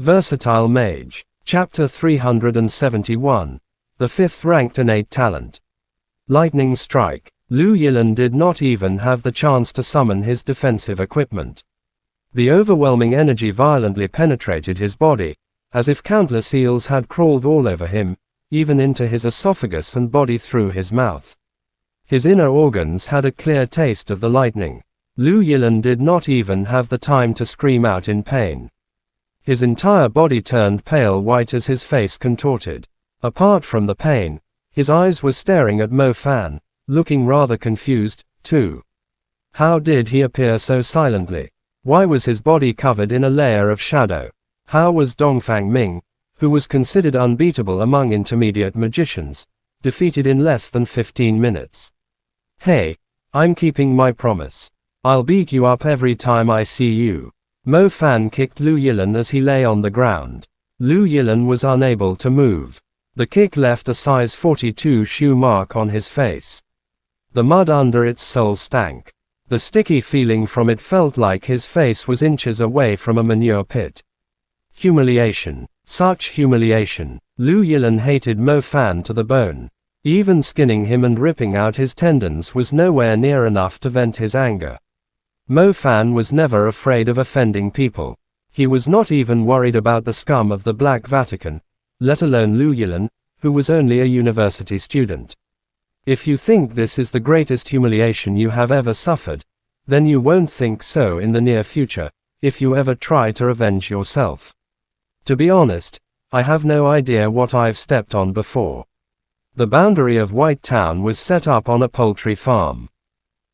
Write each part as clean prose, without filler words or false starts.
Versatile Mage. Chapter 371. The 5th Ranked Innate Talent. Lightning Strike. Lu Yilan did not even have the chance to summon his defensive equipment. The overwhelming energy violently penetrated his body, as if countless eels had crawled all over him, even into his esophagus and body through his mouth. His inner organs had a clear taste of the lightning. Lu Yilan did not even have the time to scream out in pain. His entire body turned pale white as his face contorted. Apart from the pain, his eyes were staring at Mo Fan, looking rather confused, too. How did he appear so silently? Why was his body covered in a layer of shadow? How was Dongfang Ming, who was considered unbeatable among intermediate magicians, defeated in less than 15 minutes? Hey, I'm keeping my promise. I'll beat you up every time I see you. Mo Fan kicked Lu Yilan as he lay on the ground. Lu Yilan was unable to move. The kick left a size 42 shoe mark on his face. The mud under its sole stank. The sticky feeling from it felt like his face was inches away from a manure pit. Humiliation. Such humiliation. Lu Yilan hated Mo Fan to the bone. Even skinning him and ripping out his tendons was nowhere near enough to vent his anger. Mo Fan was never afraid of offending people. He was not even worried about the scum of the Black Vatican, let alone Lu Yilan, who was only a university student. If you think this is the greatest humiliation you have ever suffered, then you won't think so in the near future, if you ever try to revenge yourself. To be honest, I have no idea what I've stepped on before. The boundary of White Town was set up on a poultry farm.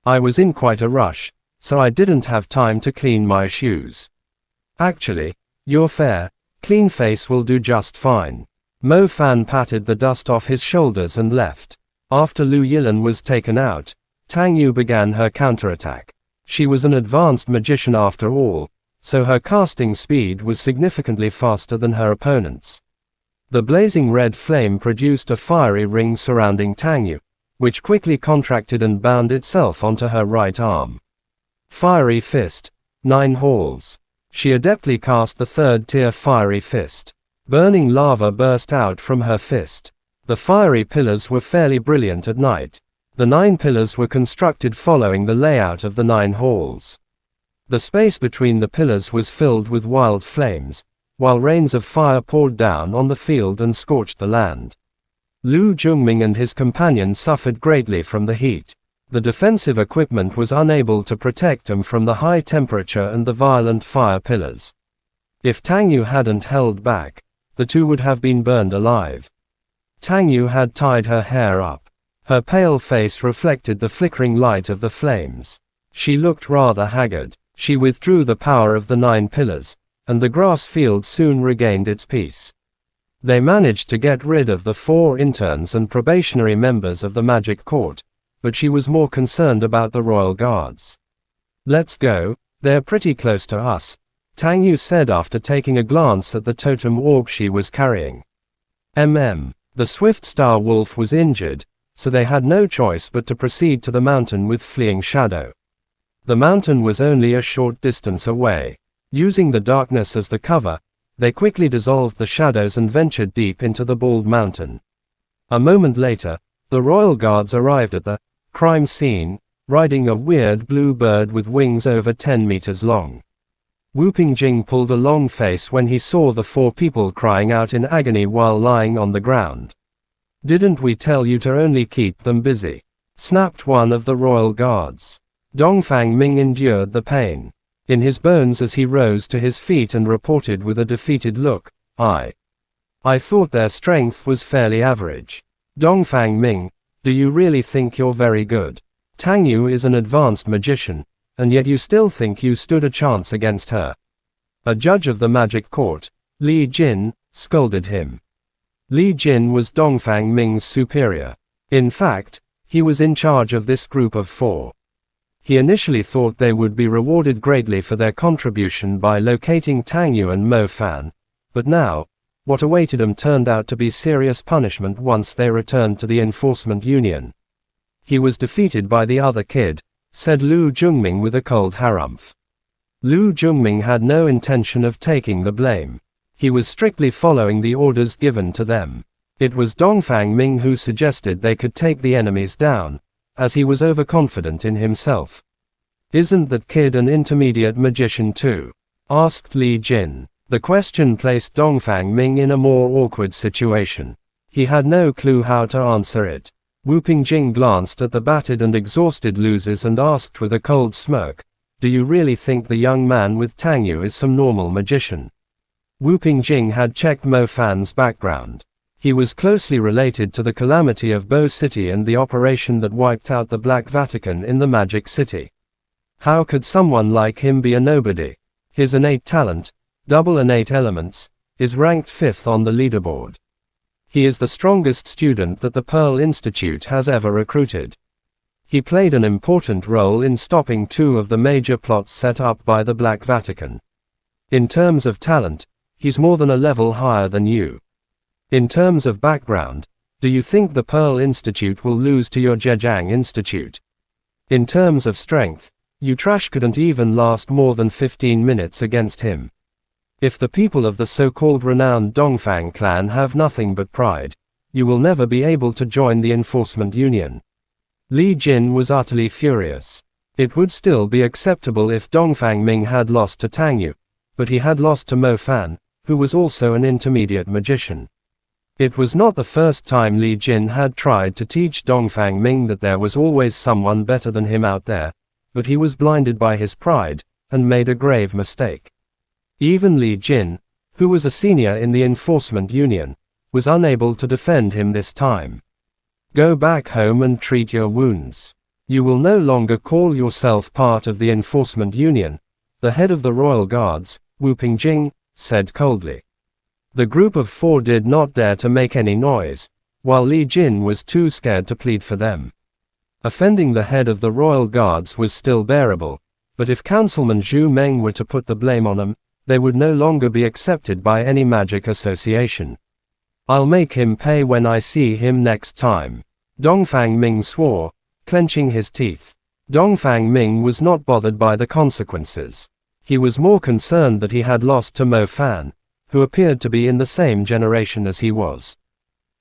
I was in quite a rush, so I didn't have time to clean my shoes. Actually, your fair, clean face will do just fine. Mo Fan patted the dust off his shoulders and left. After Lu Yilan was taken out, Tang Yu began her counterattack. She was an advanced magician after all, so her casting speed was significantly faster than her opponent's. The blazing red flame produced a fiery ring surrounding Tang Yu, which quickly contracted and bound itself onto her right arm. Fiery Fist. 9 halls. She adeptly cast the 3rd-tier Fiery Fist. Burning lava burst out from her fist. The fiery pillars were fairly brilliant at night. The 9 pillars were constructed following the layout of the 9 halls. The space between the pillars was filled with wild flames, while rains of fire poured down on the field and scorched the land. Lu Jungming and his companions suffered greatly from the heat. The defensive equipment was unable to protect them from the high temperature and the violent fire pillars. If Tang Yu hadn't held back, the two would have been burned alive. Tang Yu had tied her hair up. Her pale face reflected the flickering light of the flames. She looked rather haggard. She withdrew the power of the 9 pillars, and the grass field soon regained its peace. They managed to get rid of the 4 interns and probationary members of the Magic Court, but she was more concerned about the royal guards. Let's go, they're pretty close to us, Tang Yu said after taking a glance at the totem orb she was carrying. The Swift Star Wolf was injured, so they had no choice but to proceed to the mountain with Fleeing Shadow. The mountain was only a short distance away. Using the darkness as the cover, they quickly dissolved the shadows and ventured deep into the bald mountain. A moment later, the royal guards arrived at the crime scene, riding a weird blue bird with wings over 10 meters long. Wu Pingjing pulled a long face when he saw the 4 people crying out in agony while lying on the ground. Didn't we tell you to only keep them busy? Snapped one of the royal guards. Dongfang Ming endured the pain in his bones as he rose to his feet and reported with a defeated look, I thought their strength was fairly average. Dongfang Ming, do you really think you're very good? Tang Yu is an advanced magician, and yet you still think you stood a chance against her. A judge of the Magic Court, Li Jin, scolded him. Li Jin was Dongfang Ming's superior. In fact, he was in charge of this group of 4. He initially thought they would be rewarded greatly for their contribution by locating Tang Yu and Mo Fan, but now, what awaited them turned out to be serious punishment once they returned to the enforcement union. He was defeated by the other kid, said Lu Jungming with a cold harumph. Lu Jungming had no intention of taking the blame. He was strictly following the orders given to them. It was Dongfang Ming who suggested they could take the enemies down, as he was overconfident in himself. "Isn't that kid an intermediate magician too?" asked Li Jin. The question placed Dongfang Ming in a more awkward situation. He had no clue how to answer it. Wu Pingjing glanced at the battered and exhausted losers and asked with a cold smirk, "Do you really think the young man with Tangyu is some normal magician?" Wu Pingjing had checked Mo Fan's background. He was closely related to the calamity of Bo City and the operation that wiped out the Black Vatican in the Magic City. How could someone like him be a nobody? His innate talent, double innate elements, is ranked 5th on the leaderboard. He is the strongest student that the Pearl Institute has ever recruited. He played an important role in stopping 2 of the major plots set up by the Black Vatican. In terms of talent, he's more than a level higher than you. In terms of background, do you think the Pearl Institute will lose to your Zhejiang Institute? In terms of strength, you trash couldn't even last more than 15 minutes against him. If the people of the so-called renowned Dongfang clan have nothing but pride, you will never be able to join the enforcement union. Li Jin was utterly furious. It would still be acceptable if Dongfang Ming had lost to Tangyu, but he had lost to Mo Fan, who was also an intermediate magician. It was not the first time Li Jin had tried to teach Dongfang Ming that there was always someone better than him out there, but he was blinded by his pride, and made a grave mistake. Even Li Jin, who was a senior in the enforcement union, was unable to defend him this time. Go back home and treat your wounds. You will no longer call yourself part of the enforcement union, the head of the royal guards, Wu Pingjing, said coldly. The group of 4 did not dare to make any noise, while Li Jin was too scared to plead for them. Offending the head of the royal guards was still bearable, but if Councilman Zhu Meng were to put the blame on him, they would no longer be accepted by any magic association. I'll make him pay when I see him next time. Dongfang Ming swore, clenching his teeth. Dongfang Ming was not bothered by the consequences. He was more concerned that he had lost to Mo Fan, who appeared to be in the same generation as he was.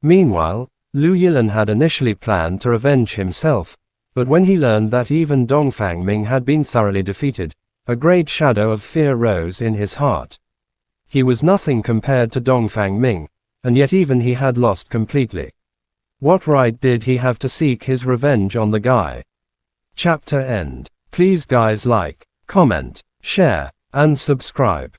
Meanwhile, Lu Yilan had initially planned to revenge himself, but when he learned that even Dongfang Ming had been thoroughly defeated, a great shadow of fear rose in his heart. He was nothing compared to Dongfang Ming, and yet even he had lost completely. What right did he have to seek his revenge on the guy? Chapter end. Please guys like, comment, share, and subscribe.